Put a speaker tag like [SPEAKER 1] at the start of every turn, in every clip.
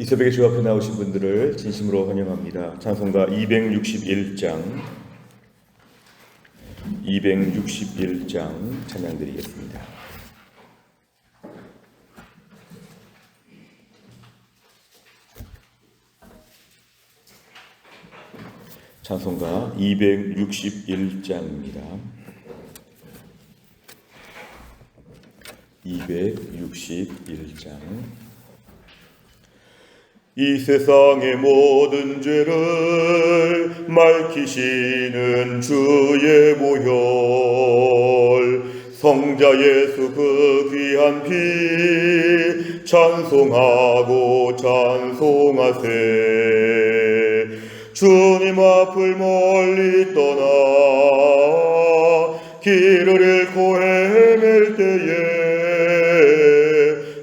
[SPEAKER 1] 이 새벽에 주 앞에 나오신 분들을 진심으로 환영합니다. 찬송가 261장 찬양 드리겠습니다. 찬송가 261장입니다. 261장. 이 세상의 모든 죄를 맑히시는 주의 보혈, 성자 예수 그 귀한 피 찬송하고 찬송하세. 주님 앞을 멀리 떠나 길을 잃고 헤맬 때에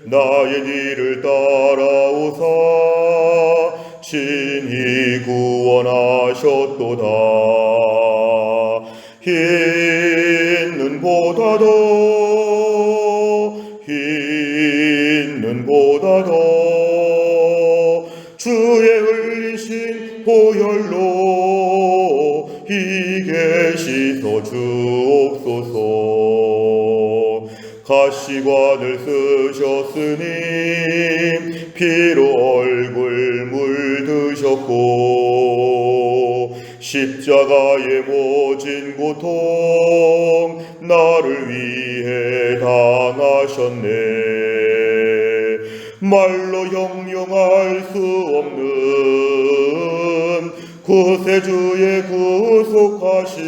[SPEAKER 1] 나의 뒤를 따라오사 친히 구원하셨도다. 흰 눈보다도 주의 흘리신 보혈로 이게 씻어 주옵소서. 가시관을 쓰셨으니 피로 얼굴 물드셨고 십자가의 모진 고통 나를 위해 당하셨네. 말로 형용할 수 없는 구세주의 구속하심,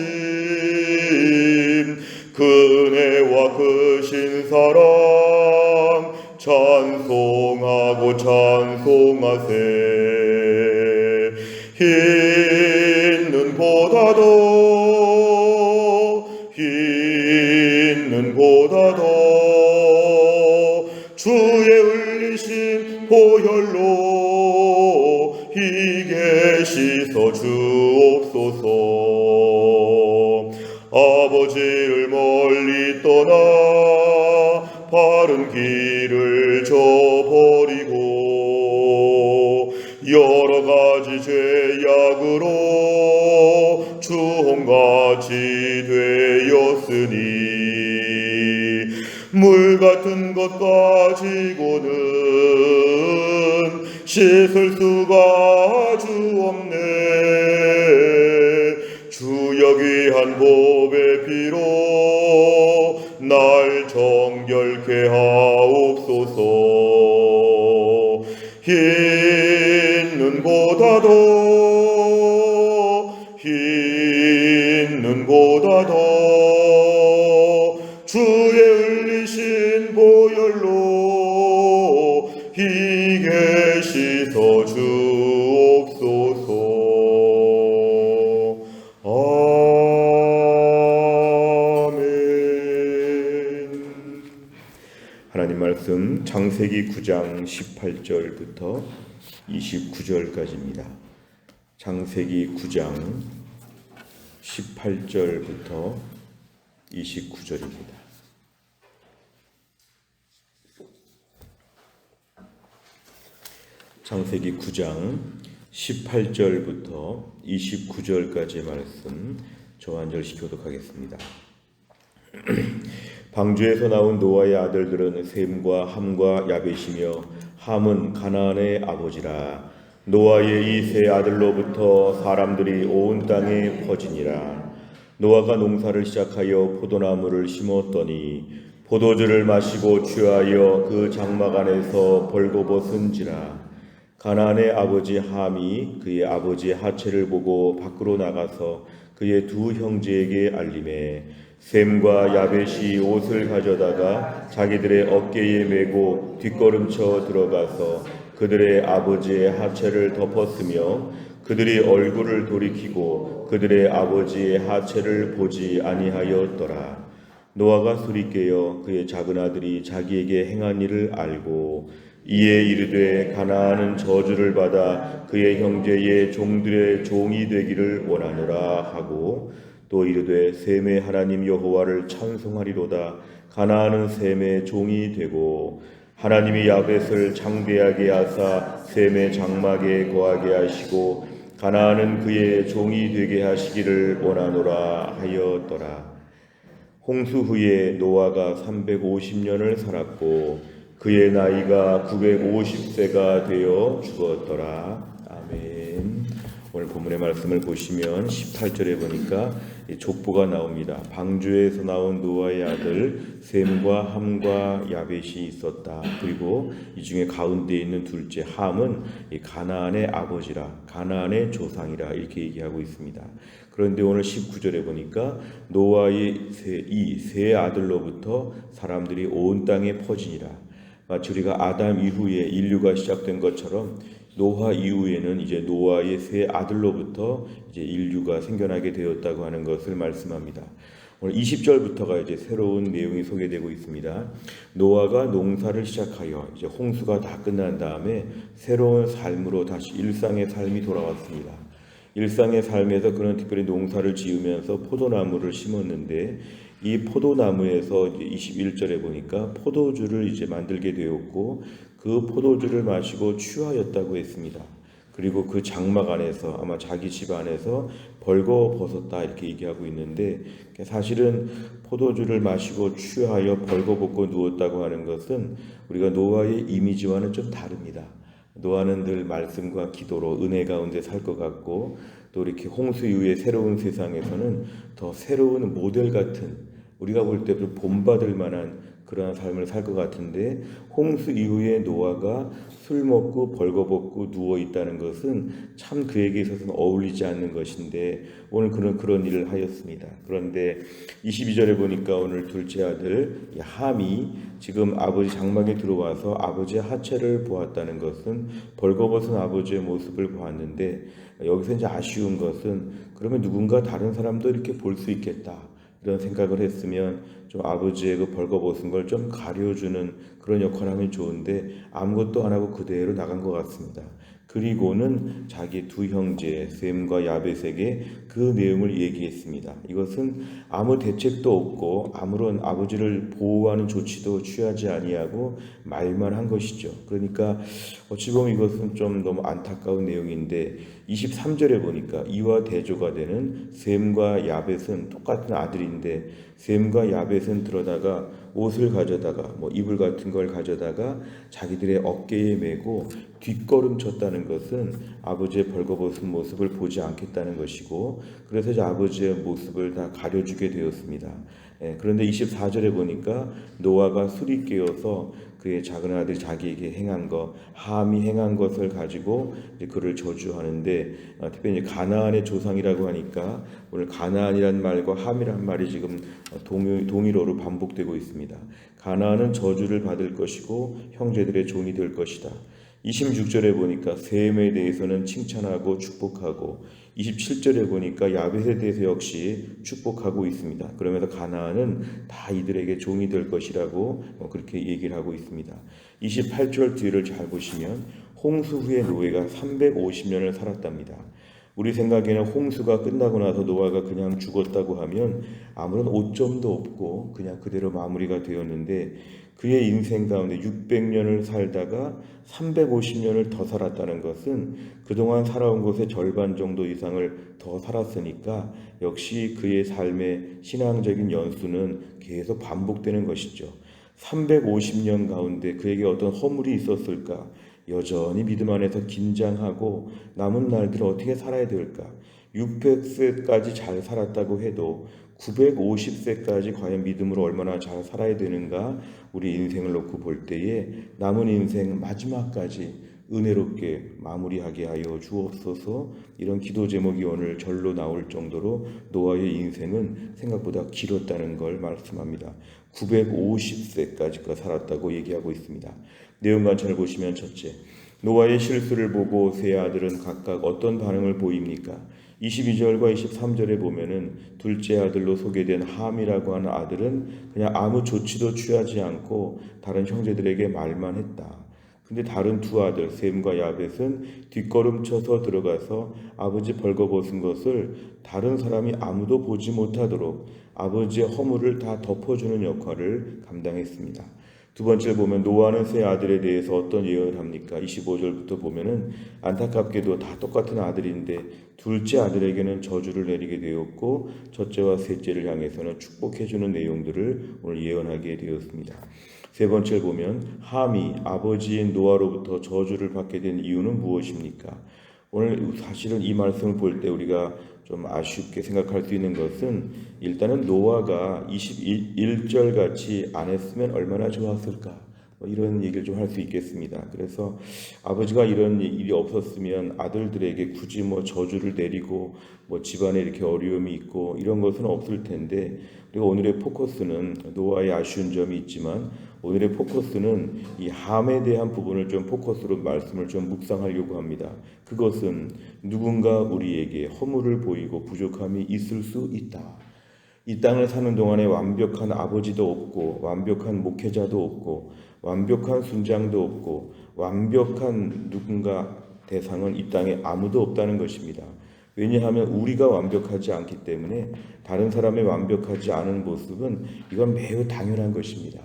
[SPEAKER 1] 그 은혜와 그 신사랑 찬송하고 찬송하세. 흰 눈보다도 주의 흘리신 보혈로 이게 씻어 주옵소서. 아버지를 멀리 떠나 바른 길을 저버리고 여러 가지 죄악으로 주홍같이 되었으니 물 같은 것 가지고는 씻을 수가 아주 없네. 주여 귀한 보배 피로 날 정결케 하옵소서. 흰 눈보다도 주의 흘리신 보혈로 이게 씻어 주옵소서. 아멘. 하나님 말씀 창세기 9장 18절부터 29절까지입니다. 창세기 9장 18절부터 29절입니다. 창세기 9장 18절부터 29절까지의 말씀 저 한 절씩 교독하겠습니다. 방주에서 나온 노아의 아들들은 셈과 함과 야벳이며 함은 가나안의 아버지라. 노아의 이 세 아들로부터 사람들이 온 땅에 퍼지니라. 노아가 농사를 시작하여 포도나무를 심었더니 포도주를 마시고 취하여 그 장막 안에서 벌거벗은지라. 가나안의 아버지 함이 그의 아버지의 하체를 보고 밖으로 나가서 그의 두 형제에게 알림해 셈과 야벳이 옷을 가져다가 자기들의 어깨에 메고 뒷걸음쳐 들어가서 그들의 아버지의 하체를 덮었으며 그들이 얼굴을 돌이키고 그들의 아버지의 하체를 보지 아니하였더라. 노아가 소리 깨어 그의 작은 아들이 자기에게 행한 일을 알고 이에 이르되 가나안은 저주를 받아 그의 형제의 종들의 종이 되기를 원하노라 하고 또 이르되 셈의 하나님 여호와를 찬송하리로다. 가나안은 셈의 종이 되고 하나님이 야벳을 창대하게 하사 셈의 장막에 거하게 하시고 가나안은 그의 종이 되게 하시기를 원하노라 하였더라. 홍수 후에 노아가 350년을 살았고 그의 나이가 950세가 되어 죽었더라. 아멘. 오늘 본문의 말씀을 보시면 18절에 보니까 족보가 나옵니다. 방주에서 나온 노아의 아들 셈과 함과 야벳이 있었다. 그리고 이 중에 가운데 있는 둘째 함은 가나안의 아버지라, 가나안의 조상이라 이렇게 얘기하고 있습니다. 그런데 오늘 19절에 보니까 노아의 이 세 아들로부터 사람들이 온 땅에 퍼지니라. 마치 우리가 아담 이후에 인류가 시작된 것처럼 노아 이후에는 이제 노아의 세 아들로부터 이제 인류가 생겨나게 되었다고 하는 것을 말씀합니다. 오늘 20절부터가 이제 새로운 내용이 소개되고 있습니다. 노아가 농사를 시작하여 이제 홍수가 다 끝난 다음에 새로운 삶으로 다시 일상의 삶이 돌아왔습니다. 일상의 삶에서 그런 특별히 농사를 지으면서 포도나무를 심었는데 이 포도나무에서 이제 21절에 보니까 포도주를 이제 만들게 되었고 그 포도주를 마시고 취하였다고 했습니다. 그리고 그 장막 안에서 아마 자기 집 안에서 벌거벗었다 이렇게 얘기하고 있는데 사실은 포도주를 마시고 취하여 벌거벗고 누웠다고 하는 것은 우리가 노아의 이미지와는 좀 다릅니다. 노아는 늘 말씀과 기도로 은혜 가운데 살 것 같고 또 이렇게 홍수 이후의 새로운 세상에서는 더 새로운 모델 같은 우리가 볼 때 본받을 만한 그러한 삶을 살 것 같은데 홍수 이후에 노아가 술 먹고 벌거벗고 누워 있다는 것은 참 그에게 있어서는 어울리지 않는 것인데 오늘 그런 일을 하였습니다. 그런데 22절에 보니까 오늘 둘째 아들 함이 지금 아버지 장막에 들어와서 아버지의 하체를 보았다는 것은 벌거벗은 아버지의 모습을 보았는데 여기서 이제 아쉬운 것은 그러면 누군가 다른 사람도 이렇게 볼 수 있겠다. 이런 생각을 했으면 좀 아버지의 그 벌거벗은 걸 좀 가려주는 그런 역할을 하면 좋은데 아무것도 안 하고 그대로 나간 것 같습니다. 그리고는 자기 두 형제 셈과 야벳에게 그 내용을 얘기했습니다. 이것은 아무 대책도 없고 아무런 아버지를 보호하는 조치도 취하지 아니하고 말만 한 것이죠. 그러니까 어찌 보면 이것은 좀 너무 안타까운 내용인데 23절에 보니까 이와 대조가 되는 셈과 야벳은 똑같은 아들인데 셈과 야벳은 들어다가 옷을 가져다가 이불 같은 걸 가져다가 자기들의 어깨에 메고 뒷걸음쳤다는 것은 아버지의 벌거벗은 모습을 보지 않겠다는 것이고 그래서 이제 아버지의 모습을 다 가려주게 되었습니다. 그런데 24절에 보니까 노아가 술이 깨어서 그의 작은 아들이 자기에게 행한 것, 함이 행한 것을 가지고 이제 그를 저주하는데 특별히 이제 가나안의 조상이라고 하니까 오늘 가나안이란 말과 함이란 말이 지금 동일어로 반복되고 있습니다. 가나안은 저주를 받을 것이고 형제들의 종이 될 것이다. 26절에 보니까 셈에 대해서는 칭찬하고 축복하고 27절에 보니까 야벳에 대해서 역시 축복하고 있습니다. 그러면서 가나안은 다 이들에게 종이 될 것이라고 그렇게 얘기를 하고 있습니다. 28절 뒤를 잘 보시면 홍수 후에 노아가 350년을 살았답니다. 우리 생각에는 홍수가 끝나고 나서 노아가 그냥 죽었다고 하면 아무런 오점도 없고 그냥 그대로 마무리가 되었는데 그의 인생 가운데 600년을 살다가 350년을 더 살았다는 것은 그동안 살아온 것의 절반 정도 이상을 더 살았으니까 역시 그의 삶의 신앙적인 연수는 계속 반복되는 것이죠. 350년 가운데 그에게 어떤 허물이 있었을까? 여전히 믿음 안에서 긴장하고 남은 날들을 어떻게 살아야 될까? 600세까지 잘 살았다고 해도 950세까지 과연 믿음으로 얼마나 잘 살아야 되는가? 우리 인생을 놓고 볼 때에 남은 인생 마지막까지 은혜롭게 마무리하게 하여 주옵소서. 이런 기도 제목이 오늘 절로 나올 정도로 노아의 인생은 생각보다 길었다는 걸 말씀합니다. 950세까지 살았다고 얘기하고 있습니다. 내용 관찰을 보시면 첫째, 노아의 실수를 보고 세 아들은 각각 어떤 반응을 보입니까? 22절과 23절에 보면은 둘째 아들로 소개된 함이라고 하는 아들은 그냥 아무 조치도 취하지 않고 다른 형제들에게 말만 했다. 근데 다른 두 아들 셈과 야벳은 뒷걸음쳐서 들어가서 아버지 벌거벗은 것을 다른 사람이 아무도 보지 못하도록 아버지의 허물을 다 덮어주는 역할을 감당했습니다. 두 번째 보면 노아는 세 아들에 대해서 어떤 예언을 합니까? 25절부터 보면은 안타깝게도 다 똑같은 아들인데 둘째 아들에게는 저주를 내리게 되었고 첫째와 셋째를 향해서는 축복해주는 내용들을 오늘 예언하게 되었습니다. 세 번째를 보면 함이 아버지인 노아로부터 저주를 받게 된 이유는 무엇입니까? 오늘 사실은 이 말씀을 볼 때 우리가 좀 아쉽게 생각할 수 있는 것은 일단은 노아가 21절 같이 안 했으면 얼마나 좋았을까, 이런 얘기를 좀 할 수 있겠습니다. 그래서 아버지가 이런 일이 없었으면 아들들에게 굳이 저주를 내리고 집안에 이렇게 어려움이 있고 이런 것은 없을 텐데, 우리가 오늘의 포커스는 노아의 아쉬운 점이 있지만 오늘의 포커스는 이 함에 대한 부분을 좀 포커스로 말씀을 좀 묵상하려고 합니다. 그것은 누군가 우리에게 허물을 보이고 부족함이 있을 수 있다. 이 땅을 사는 동안에 완벽한 아버지도 없고 완벽한 목회자도 없고 완벽한 순장도 없고 완벽한 누군가 대상은 이 땅에 아무도 없다는 것입니다. 왜냐하면 우리가 완벽하지 않기 때문에 다른 사람의 완벽하지 않은 모습은 이건 매우 당연한 것입니다.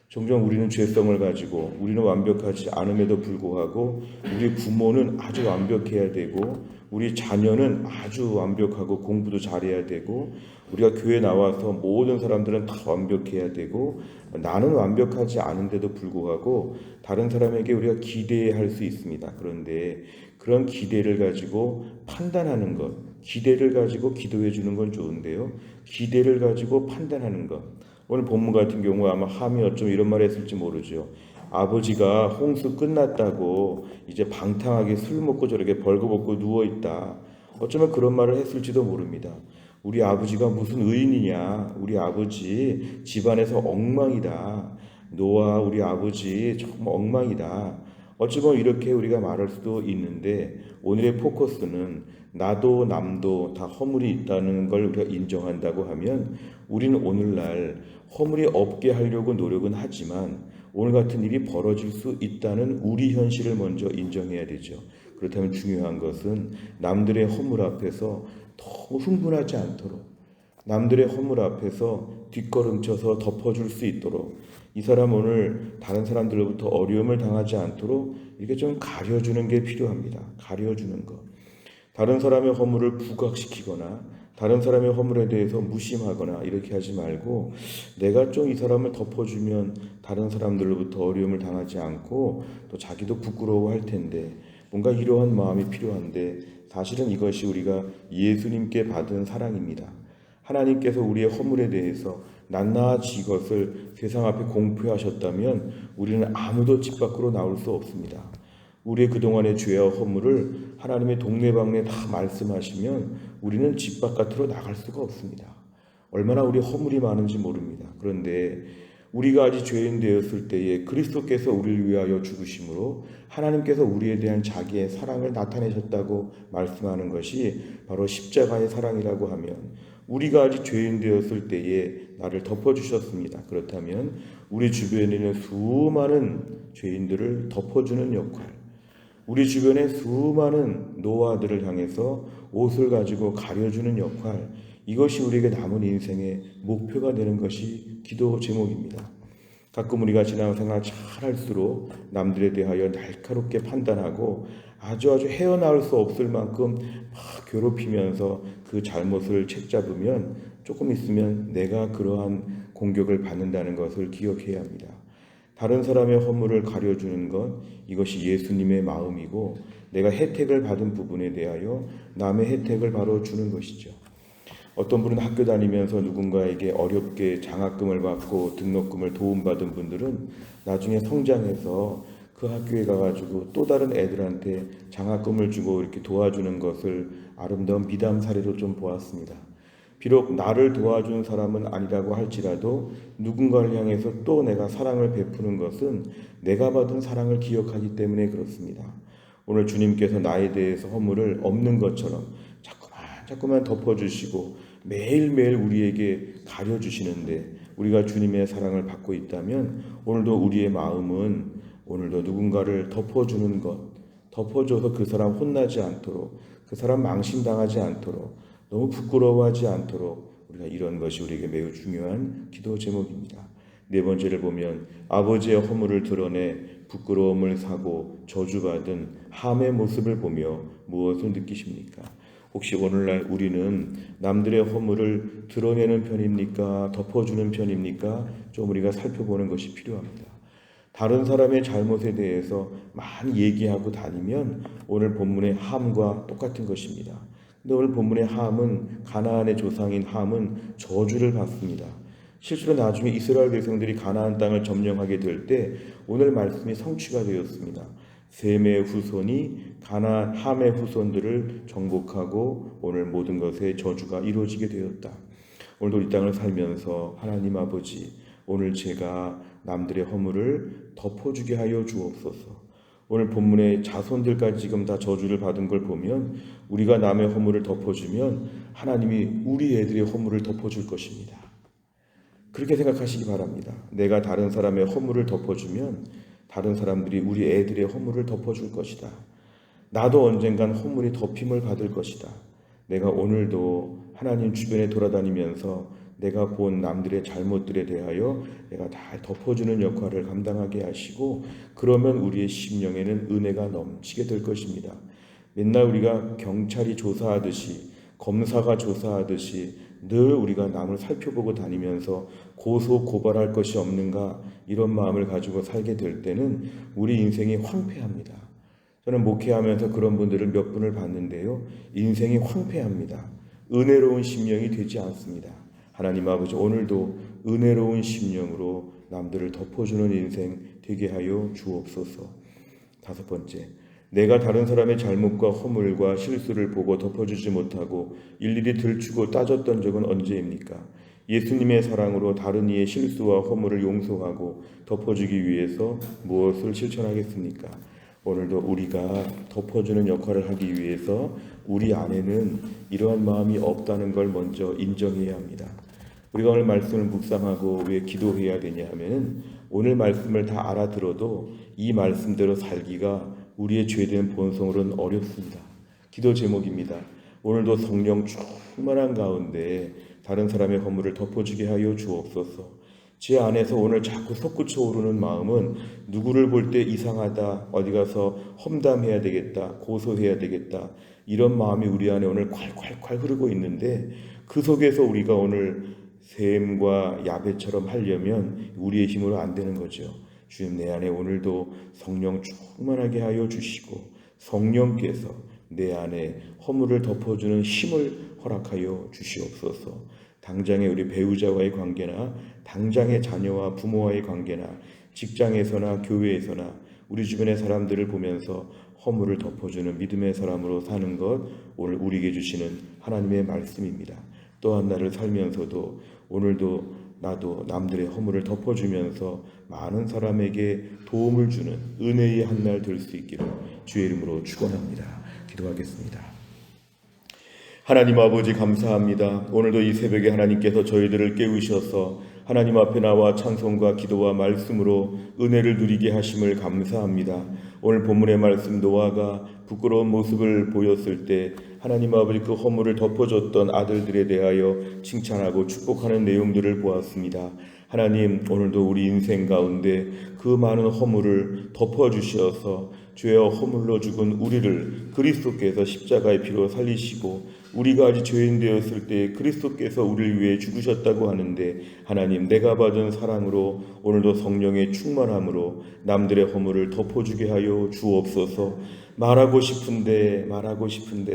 [SPEAKER 1] 종종 우리는 죄성을 가지고 우리는 완벽하지 않음에도 불구하고 우리 부모는 아주 완벽해야 되고 우리 자녀는 아주 완벽하고 공부도 잘해야 되고 우리가 교회 나와서 모든 사람들은 다 완벽해야 되고 나는 완벽하지 않은데도 불구하고 다른 사람에게 우리가 기대할 수 있습니다. 그런데 그런 기대를 가지고 판단하는 것, 기대를 가지고 기도해 주는 건 좋은데요, 기대를 가지고 판단하는 것, 오늘 본문 같은 경우 아마 함이 어쩜 이런 말 했을지 모르죠. 아버지가 홍수 끝났다고 이제 방탕하게 술 먹고 저렇게 벌거벗고 누워있다, 어쩌면 그런 말을 했을지도 모릅니다. 우리 아버지가 무슨 의인이냐, 우리 아버지 집안에서 엉망이다, 노아 우리 아버지 정말 엉망이다, 어쩌면 이렇게 우리가 말할 수도 있는데 오늘의 포커스는 나도 남도 다 허물이 있다는 걸 우리가 인정한다고 하면 우리는 오늘날 허물이 없게 하려고 노력은 하지만 오늘 같은 일이 벌어질 수 있다는 우리 현실을 먼저 인정해야 되죠. 그렇다면 중요한 것은 남들의 허물 앞에서 너무 흥분하지 않도록, 남들의 허물 앞에서 뒷걸음쳐서 덮어줄 수 있도록, 이 사람 오늘 다른 사람들로부터 어려움을 당하지 않도록 이렇게 좀 가려주는 게 필요합니다. 가려주는 것. 다른 사람의 허물을 부각시키거나 다른 사람의 허물에 대해서 무심하거나 이렇게 하지 말고 내가 좀 이 사람을 덮어주면 다른 사람들로부터 어려움을 당하지 않고 또 자기도 부끄러워할 텐데, 뭔가 이러한 마음이 필요한데 사실은 이것이 우리가 예수님께 받은 사랑입니다. 하나님께서 우리의 허물에 대해서 낱낱이 이것을 세상 앞에 공표하셨다면 우리는 아무도 집 밖으로 나올 수 없습니다. 우리의 그동안의 죄와 허물을 하나님의 동네방네 다 말씀하시면 우리는 집 바깥으로 나갈 수가 없습니다. 얼마나 우리 허물이 많은지 모릅니다. 그런데 우리가 아직 죄인 되었을 때에 그리스도께서 우리를 위하여 죽으심으로 하나님께서 우리에 대한 자기의 사랑을 나타내셨다고 말씀하는 것이 바로 십자가의 사랑이라고 하면 우리가 아직 죄인 되었을 때에 나를 덮어주셨습니다. 그렇다면 우리 주변에 있는 수많은 죄인들을 덮어주는 역할, 우리 주변의 수많은 노아들을 향해서 옷을 가지고 가려주는 역할, 이것이 우리에게 남은 인생의 목표가 되는 것이 기도 제목입니다. 가끔 우리가 신앙생활 잘 할수록 남들에 대하여 날카롭게 판단하고 아주 헤어나올 수 없을 만큼 막 괴롭히면서 그 잘못을 책잡으면 조금 있으면 내가 그러한 공격을 받는다는 것을 기억해야 합니다. 다른 사람의 허물을 가려주는 것, 이것이 예수님의 마음이고 내가 혜택을 받은 부분에 대하여 남의 혜택을 바로 주는 것이죠. 어떤 분은 학교 다니면서 누군가에게 어렵게 장학금을 받고 등록금을 도움받은 분들은 나중에 성장해서 그 학교에 가가지고 또 다른 애들한테 장학금을 주고 이렇게 도와주는 것을 아름다운 미담 사례로 좀 보았습니다. 비록 나를 도와준 사람은 아니라고 할지라도 누군가를 향해서 또 내가 사랑을 베푸는 것은 내가 받은 사랑을 기억하기 때문에 그렇습니다. 오늘 주님께서 나에 대해서 허물을 없는 것처럼 자꾸만 덮어주시고 매일매일 우리에게 가려주시는데 우리가 주님의 사랑을 받고 있다면 오늘도 우리의 마음은 오늘도 누군가를 덮어주는 것, 덮어줘서 그 사람 혼나지 않도록, 그 사람 망신당하지 않도록, 너무 부끄러워하지 않도록 우리가 이런 것이 우리에게 매우 중요한 기도 제목입니다. 네 번째를 보면 아버지의 허물을 드러내 부끄러움을 사고 저주받은 함의 모습을 보며 무엇을 느끼십니까? 혹시 오늘날 우리는 남들의 허물을 드러내는 편입니까? 덮어주는 편입니까? 좀 우리가 살펴보는 것이 필요합니다. 다른 사람의 잘못에 대해서 많이 얘기하고 다니면 오늘 본문의 함과 똑같은 것입니다. 근데 오늘 본문의 함은 가나안의 조상인 함은 저주를 받습니다. 실제로 나중에 이스라엘 백성들이 가나안 땅을 점령하게 될 때 오늘 말씀이 성취가 되었습니다. 셈의 후손이 가나안 함의 후손들을 정복하고 오늘 모든 것에 저주가 이루어지게 되었다. 오늘도 이 땅을 살면서 하나님 아버지, 오늘 제가 남들의 허물을 덮어주게 하여 주옵소서. 오늘 본문의 자손들까지 지금 다 저주를 받은 걸 보면 우리가 남의 허물을 덮어주면 하나님이 우리 애들의 허물을 덮어줄 것입니다. 그렇게 생각하시기 바랍니다. 내가 다른 사람의 허물을 덮어주면 다른 사람들이 우리 애들의 허물을 덮어줄 것이다. 나도 언젠간 허물이 덮임을 받을 것이다. 내가 오늘도 하나님 주변에 돌아다니면서 내가 본 남들의 잘못들에 대하여 내가 다 덮어주는 역할을 감당하게 하시고, 그러면 우리의 심령에는 은혜가 넘치게 될 것입니다. 맨날 우리가 경찰이 조사하듯이, 검사가 조사하듯이 늘 우리가 남을 살펴보고 다니면서 고소 고발할 것이 없는가, 이런 마음을 가지고 살게 될 때는 우리 인생이 황폐합니다. 저는 목회하면서 그런 분들을 몇 분을 봤는데요, 인생이 황폐합니다. 은혜로운 심령이 되지 않습니다. 하나님 아버지, 오늘도 은혜로운 심령으로 남들을 덮어주는 인생 되게 하여 주옵소서. 다섯 번째, 내가 다른 사람의 잘못과 허물과 실수를 보고 덮어주지 못하고 일일이 들추고 따졌던 적은 언제입니까? 예수님의 사랑으로 다른 이의 실수와 허물을 용서하고 덮어주기 위해서 무엇을 실천하겠습니까? 오늘도 우리가 덮어주는 역할을 하기 위해서 우리 안에는 이러한 마음이 없다는 걸 먼저 인정해야 합니다. 우리가 오늘 말씀을 묵상하고 왜 기도해야 되냐 하면, 오늘 말씀을 다 알아들어도 이 말씀대로 살기가 우리의 죄된 본성으로는 어렵습니다. 기도 제목입니다. 오늘도 성령 충만한 가운데 다른 사람의 허물을 덮어주게 하여 주옵소서. 제 안에서 오늘 자꾸 솟구쳐 오르는 마음은 누구를 볼 때 이상하다, 어디 가서 험담해야 되겠다, 고소해야 되겠다, 이런 마음이 우리 안에 오늘 콸콸콸 흐르고 있는데, 그 속에서 우리가 오늘 셈과 야벳처럼 하려면 우리의 힘으로 안 되는 거죠. 주님, 내 안에 오늘도 성령 충만하게 하여 주시고 성령께서 내 안에 허물을 덮어주는 힘을 허락하여 주시옵소서. 당장의 우리 배우자와의 관계나 당장의 자녀와 부모와의 관계나 직장에서나 교회에서나 우리 주변의 사람들을 보면서 허물을 덮어주는 믿음의 사람으로 사는 것, 오늘 우리에게 주시는 하나님의 말씀입니다. 또한 나를 살면서도 오늘도 나도 남들의 허물을 덮어주면서 많은 사람에게 도움을 주는 은혜의 한 날 될 수 있기를 주의 이름으로 축원합니다. 기도하겠습니다. 하나님 아버지, 감사합니다. 오늘도 이 새벽에 하나님께서 저희들을 깨우셔서 하나님 앞에 나와 찬송과 기도와 말씀으로 은혜를 누리게 하심을 감사합니다. 오늘 본문의 말씀, 노아가 부끄러운 모습을 보였을 때 하나님 아버지 그 허물을 덮어줬던 아들들에 대하여 칭찬하고 축복하는 내용들을 보았습니다. 하나님, 오늘도 우리 인생 가운데 그 많은 허물을 덮어주셔서 죄와 허물로 죽은 우리를 그리스도께서 십자가의 피로 살리시고, 우리가 아직 죄인 되었을 때 그리스도께서 우리를 위해 죽으셨다고 하는데, 하나님, 내가 받은 사랑으로 오늘도 성령의 충만함으로 남들의 허물을 덮어주게 하여 주옵소서. 말하고 싶은데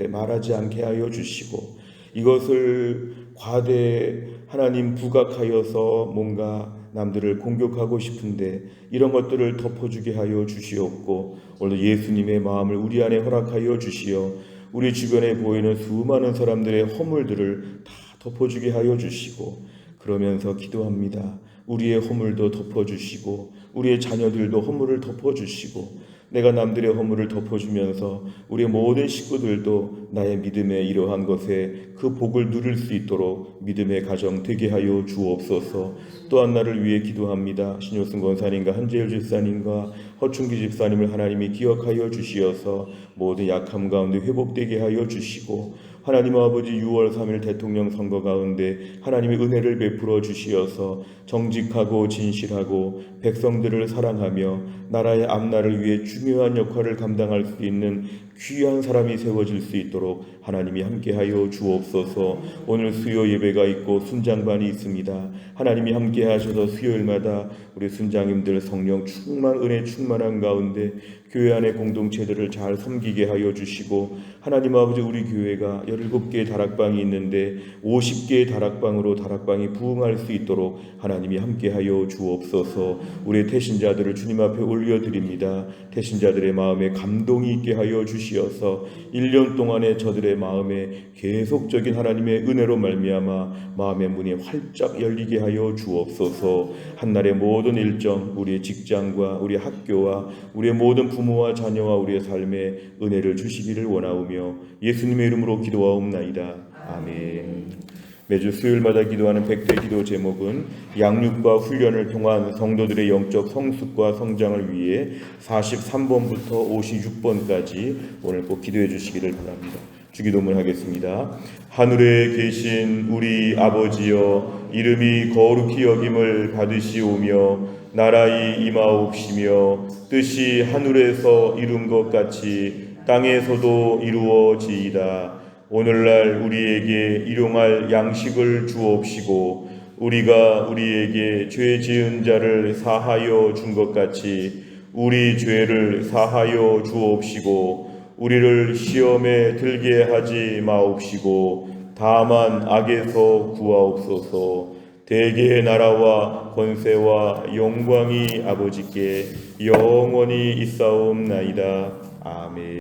[SPEAKER 1] 말하지 않게 하여 주시고, 이것을 과대 하나님 부각하여서 뭔가 남들을 공격하고 싶은데 이런 것들을 덮어주게 하여 주시옵고, 오늘 예수님의 마음을 우리 안에 허락하여 주시어 우리 주변에 보이는 수많은 사람들의 허물들을 다 덮어주게 하여 주시고, 그러면서 기도합니다. 우리의 허물도 덮어주시고 우리의 자녀들도 허물을 덮어주시고, 내가 남들의 허물을 덮어주면서 우리의 모든 식구들도 나의 믿음의 이러한 것에 그 복을 누릴 수 있도록 믿음의 가정 되게 하여 주옵소서. 또한 나를 위해 기도합니다. 신효승 권사님과 한재일 집사님과 허충기 집사님을 하나님이 기억하여 주시어서 모든 약함 가운데 회복되게 하여 주시고, 하나님 아버지 6월 3일 대통령 선거 가운데 하나님의 은혜를 베풀어 주시어서 정직하고 진실하고 백성들을 사랑하며 나라의 앞날을 위해 중요한 역할을 감당할 수 있는 귀한 사람이 세워질 수 있도록 하나님이 함께하여 주옵소서. 오늘 수요 예배가 있고 순장반이 있습니다. 하나님이 함께하셔서 수요일마다 우리 순장님들 성령 충만 은혜 충만한 가운데 교회 안의 공동체들을 잘 섬기게 하여 주시고 하나님 아버지 우리 교회가 17개의 다락방이 있는데 50개의 다락방으로 다락방이 부흥할 수 있도록 하나님이 함께하여 주옵소서. 우리 태신자들을 주님 앞에 올려드립니다. 태신자들의 마음에 감동이 있게 하여 주시어서 1년 동안의 저들의 마음에 계속적인 하나님의 은혜로 말미암아 마음의 문이 활짝 열리게 하여 주옵소서. 한날의 모든 일정, 우리의 직장과 우리 학교와 우리의 모든 부모와 자녀와 우리의 삶에 은혜를 주시기를 원하오며 예수님의 이름으로 기도하옵나이다. 아멘. 매주 수요일마다 기도하는 100대 기도 제목은 양육과 훈련을 통한 성도들의 영적 성숙과 성장을 위해 43번부터 56번까지 오늘 꼭 기도해 주시기를 바랍니다. 주기도문 하겠습니다. 하늘에 계신 우리 아버지여, 이름이 거룩히 여김을 받으시오며 나라의 임하옵시며 뜻이 하늘에서 이룬 것 같이 땅에서도 이루어지이다. 오늘날 우리에게 일용할 양식을 주옵시고 우리가 우리에게 죄 지은 자를 사하여 준 것 같이 우리 죄를 사하여 주옵시고 우리를 시험에 들게 하지 마옵시고 다만 악에서 구하옵소서. 대개의 나라와 권세와 영광이 아버지께 영원히 있사옵나이다. 아멘.